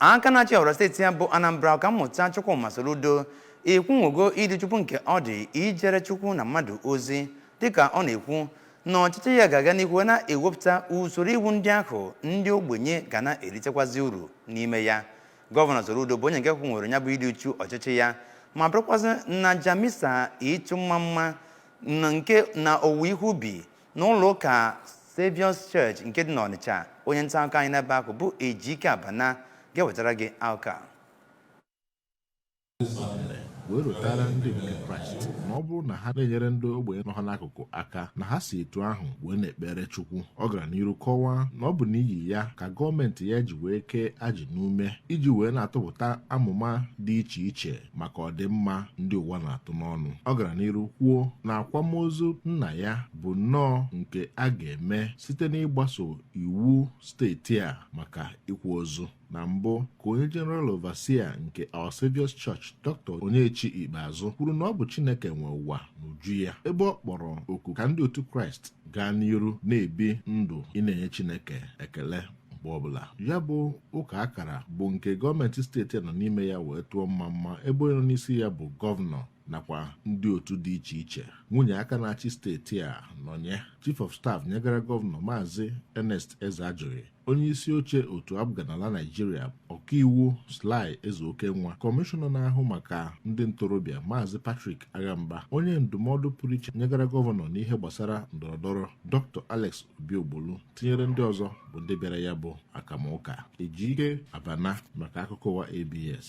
aka na-achị Ọra steeti ya bụ Anambra Ọkammụta Chukwu Soludo ekwunwogo ịdị Chukwu nke ọ dị ijere Chukwu na mmadụ ozi dịka ọ na-ekwu na ọchịchị ya ga-aga n'ihu na-ewepụta usoro iwu ndị ahụ ndị ogbenye ga na-eritekwazi uru n'ime ya. Gọvanọ Soludo bụ onye nke kwunwere ya bụ ịdị uchu ọchịchị ya ma bụrụkwazị na jamisa ịchụ mma nke na owuwe ihe ubi n'ụlọ ụka Saviour's Church nke dị n'Ọnịcha. Onye nta akụkọ anyị n'ebe ahụ bụ Ejike Abana ga-ewetara gị akụkọ. wee rụtara ndị nke Kraịst na ọ bụrụ na ha na-enyere ndị ogbenye nọ ha n'akụkụ aka na ha si etu ahụ wee na-ekpere Chukwu. Ọ gara n'iru kọwaa na ọ bụ n'ihi ya ka gọọmenti ya ji wee kee ajị n'ume iji wee na-atụpụta amụma dị iche iche maka ọdịmma ndị ụwa na-atụ n'ọnụ. Ọ gara n'iru kwuo na akwamozu nna ya bụ nnọọ nke a ga-eme site n'ịgbaso iwu steeti a maka ịkwa ozu. Na mbụ ka onye General Overseer nke Our Saviour's Church Dr. Onyechi Ikpeazụ kwuru na ọ bụ Chineke nwe ụwa n'uju ya, ebe ọ kpọrọ oku ka ndị otu Kraịst gaa n'iru na-ebi ndụ ị na-enye Chineke ekele mgbe ọbụla. Ya bụ ụka akara bụ nke gọọmenti steeti nọ n'ime ya wee tụọ mma ebe onye nọ n'isi ya bụ gọvanọ nakwa ndị otu dị iche iche. Nwunye aka na-achị steeti a nọnye Chief of Staff nyegara gọvanọ Maazị Ernest Ezeajụghị, onye isi oche otu Ekweghariala Nigeria ọkaiwu Sly Ezeokenwa, kọmishọna na-ahụ maka ndị ntorobịa Maazị Patrick Agamba, onye ndụmọdụ pụrụ iche nyegara gọvanọ n'ihe gbasara ndọrọndọrọ Dr. Alex Obiobolu, tinyere ndị ọzọ bụ ndị bịara ya bụ akamụka. Ejike Abana maka akụkọ ụwa ABS.